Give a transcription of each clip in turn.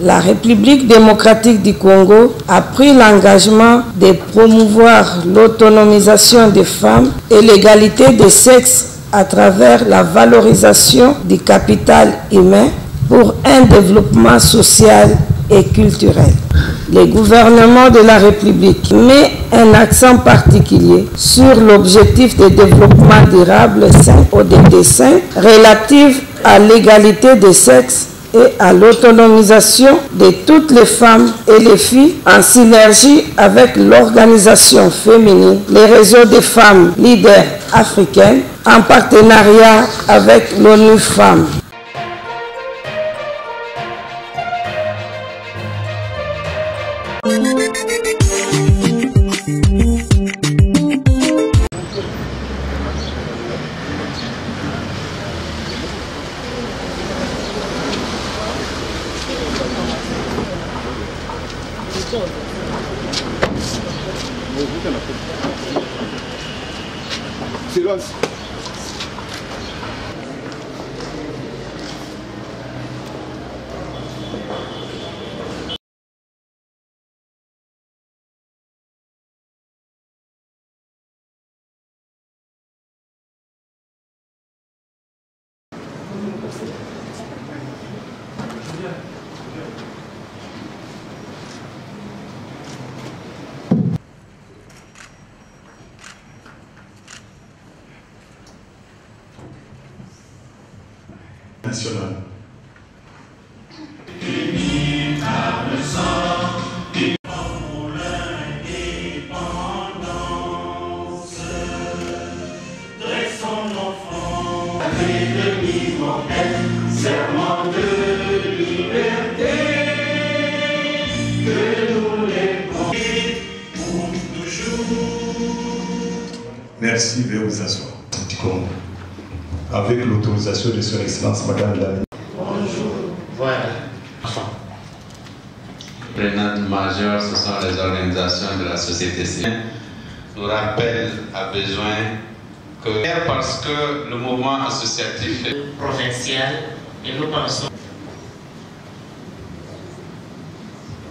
La République démocratique du Congo a pris l'engagement de promouvoir l'autonomisation des femmes et l'égalité des sexes à travers la valorisation du capital humain pour un développement social et culturel. Le gouvernement de la République met un accent particulier sur l'objectif de développement durable ODD5 relatif à l'égalité des sexes et à l'autonomisation de toutes les femmes et les filles en synergie avec l'organisation féminine, les réseaux des femmes leaders africaines, en partenariat avec l'ONU Femmes. Silence. National. Merci, veuillez vous asseoir. Avec l'autorisation de Son Excellence Madame la Ministre. Bonjour. Voilà. Les prenantes majeures, ce sont les organisations de la société civile. Nous rappellent à besoin que, parce que le mouvement associatif est provincial et nous pensons.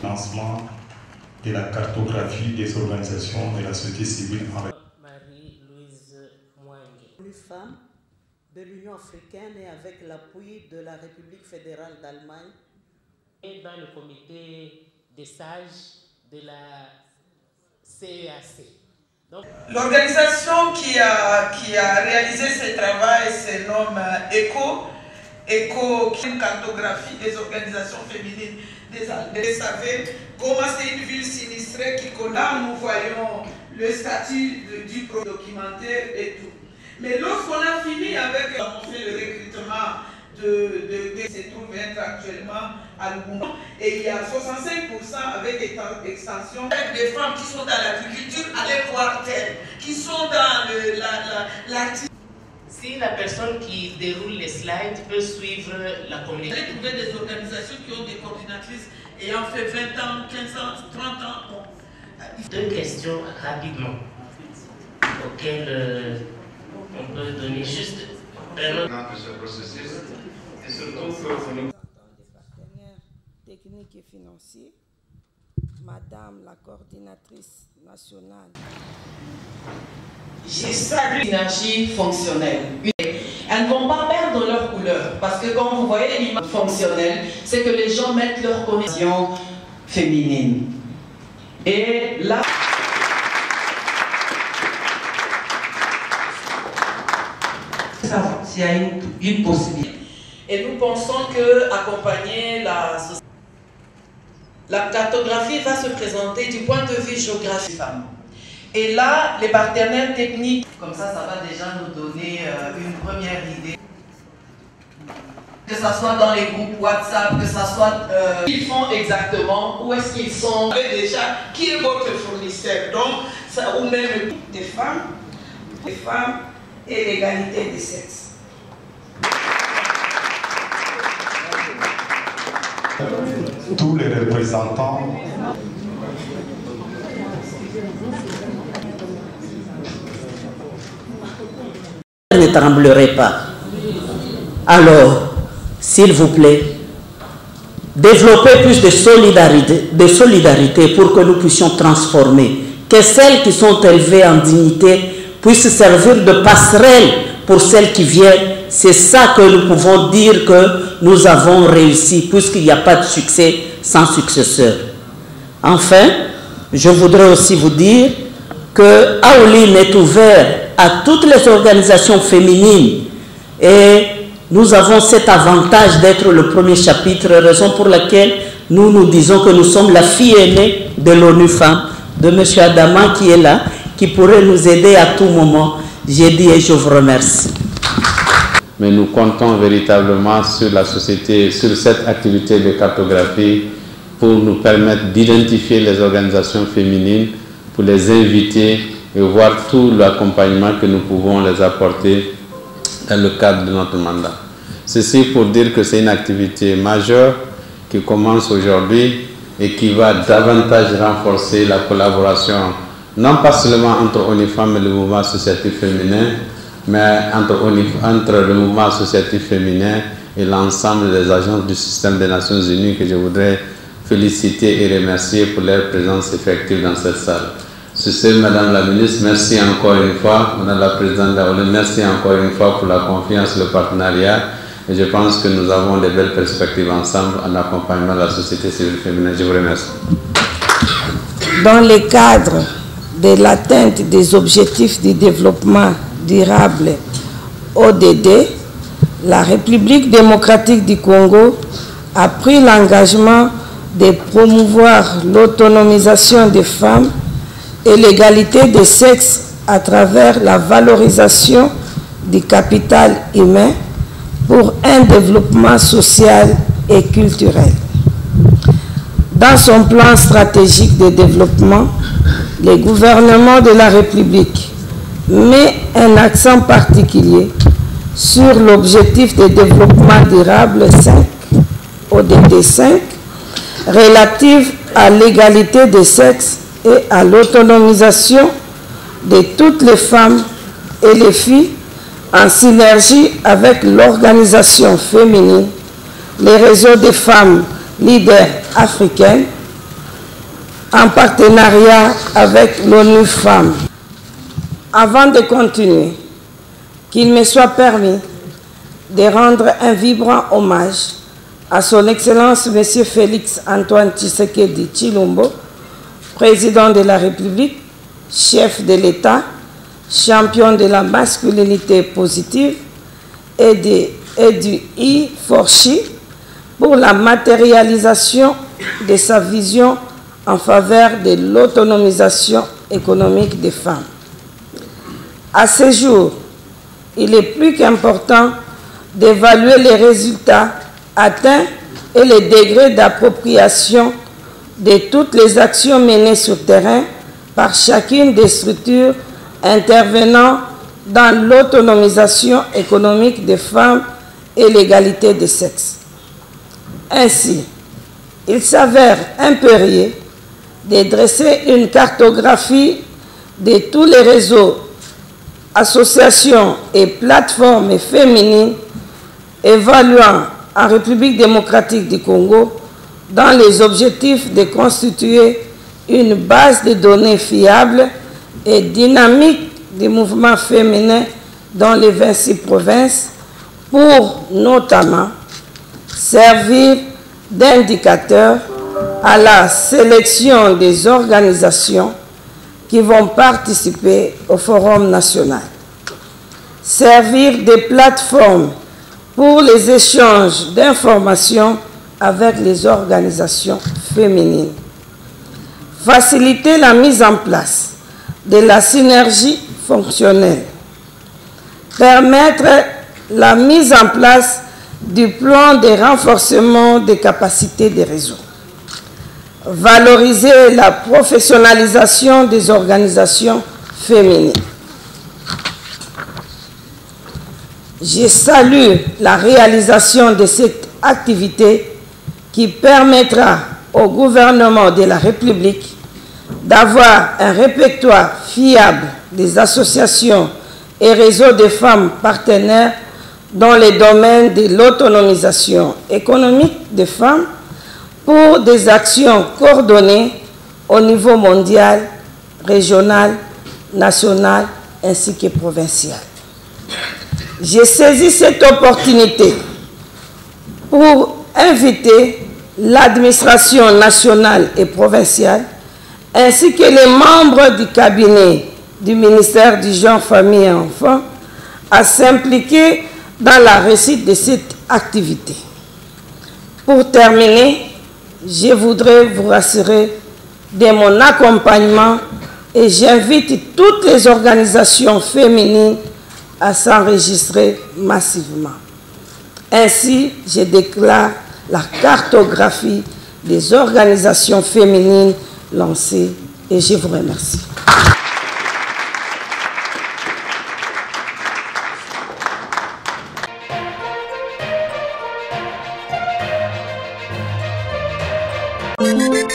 Lancement de la cartographie des organisations de la société civile en Marie-Louise Mouingue. Femme de l'Union africaine et avec l'appui de la République fédérale d'Allemagne. Et dans le comité des sages de la CEAC. L'organisation qui a réalisé ce travail se nomme ECHO, qui est une cartographie des organisations féminines des Alpes. Vous savez comment c'est une ville sinistrée qui connaît. Là, nous voyons le statut du documentaire et tout. Mais lorsqu'on a fini avec, on fait le recrutement se trouve être actuellement à Lubumbashi. Et il y a 65% avec extension. Avec des femmes qui sont dans l'agriculture, allez voir telles, qui sont dans l'activité. Si la personne qui déroule les slides peut suivre la communication. Vous allez trouver des organisations qui ont des coordinatrices ayant fait 20 ans, 15 ans, 30 ans. Deux questions rapidement auxquelles on peut donner juste ce processus et surtout que nous... Des partenaires techniques et financiers, Madame la coordinatrice nationale. J'ai ça d'énergie fonctionnelle. Elles ne vont pas perdre leur couleur parce que quand vous voyez l'image fonctionnelle, c'est que les gens mettent leur connexion féminine. Et là, s'il y a une possibilité. Et nous pensons que accompagner la cartographie va se présenter du point de vue géographique. Et là, les partenaires techniques, comme ça va déjà nous donner une première idée. Que ce soit dans les groupes WhatsApp, que ce soit... ils font exactement, où est-ce qu'ils sont. Vous savez déjà qui est votre fournisseur, donc, ça, ou même Des femmes et l'égalité des sexes. Tous les représentants Ne tremblerait pas. Alors, s'il vous plaît, développer plus de solidarité pour que nous puissions transformer, que celles qui sont élevées en dignité puissent servir de passerelle pour celles qui viennent. C'est ça que nous pouvons dire que nous avons réussi, puisqu'il n'y a pas de succès sans successeur. Enfin, je voudrais aussi vous dire que Aoline est ouvert à toutes les organisations féminines et nous avons cet avantage d'être le premier chapitre, raison pour laquelle nous disons que nous sommes la fille aînée de l'ONU Femmes, de M. Adama qui est là, qui pourrait nous aider à tout moment. J'ai dit et je vous remercie. Mais nous comptons véritablement sur la société, sur cette activité de cartographie pour nous permettre d'identifier les organisations féminines, pour les inviter et voir tout l'accompagnement que nous pouvons les apporter dans le cadre de notre mandat. Ceci pour dire que c'est une activité majeure qui commence aujourd'hui et qui va davantage renforcer la collaboration, non pas seulement entre ONU Femmes et le mouvement associatif féminin, mais entre le mouvement associatif féminin et l'ensemble des agences du système des Nations Unies que je voudrais féliciter et remercier pour leur présence effective dans cette salle. Sur ce, Madame la Ministre, merci encore une fois, Madame la Présidente de la ONU, merci encore une fois pour la confiance, le partenariat, et je pense que nous avons de belles perspectives ensemble en accompagnement de la société civile féminine. Je vous remercie. Dans le cadre de l'atteinte des objectifs du développement durable ODD, la République démocratique du Congo a pris l'engagement de promouvoir l'autonomisation des femmes et l'égalité des sexes à travers la valorisation du capital humain pour un développement social et culturel. Dans son plan stratégique de développement, le gouvernement de la République met un accent particulier sur l'objectif de développement durable 5, ODD 5, relatif à l'égalité des sexes et à l'autonomisation de toutes les femmes et les filles en synergie avec l'organisation féminine, les réseaux des femmes leaders africaines, en partenariat avec l'ONU Femmes. Avant de continuer, qu'il me soit permis de rendre un vibrant hommage à son Excellence M. Félix Antoine Tshisekedi Tshilombo, président de la République, chef de l'État, champion de la masculinité positive et du I4CHI pour la matérialisation de sa vision en faveur de l'autonomisation économique des femmes. À ce jour, il est plus qu'important d'évaluer les résultats atteints et les degrés d'appropriation de toutes les actions menées sur terrain par chacune des structures intervenant dans l'autonomisation économique des femmes et l'égalité des sexes. Ainsi, il s'avère impérieux de dresser une cartographie de tous les réseaux, associations et plateformes féminines évaluant en République démocratique du Congo dans les objectifs de constituer une base de données fiable et dynamique du mouvement féminin dans les 26 provinces pour notamment servir d'indicateur à la sélection des organisations qui vont participer au Forum national. Servir de plateforme pour les échanges d'informations avec les organisations féminines. Faciliter la mise en place de la synergie fonctionnelle. Permettre la mise en place du plan de renforcement des capacités des réseaux. Valoriser la professionnalisation des organisations féminines. Je salue la réalisation de cette activité qui permettra au gouvernement de la République d'avoir un répertoire fiable des associations et réseaux de femmes partenaires dans les domaines de l'autonomisation économique des femmes, pour des actions coordonnées au niveau mondial, régional, national ainsi que provincial. J'ai saisi cette opportunité pour inviter l'administration nationale et provinciale ainsi que les membres du cabinet du ministère du Genre, Famille et Enfants à s'impliquer dans la réussite de cette activité. Pour terminer, je voudrais vous rassurer de mon accompagnement et j'invite toutes les organisations féminines à s'enregistrer massivement. Ainsi, je déclare la cartographie des organisations féminines lancée et je vous remercie. Thank you.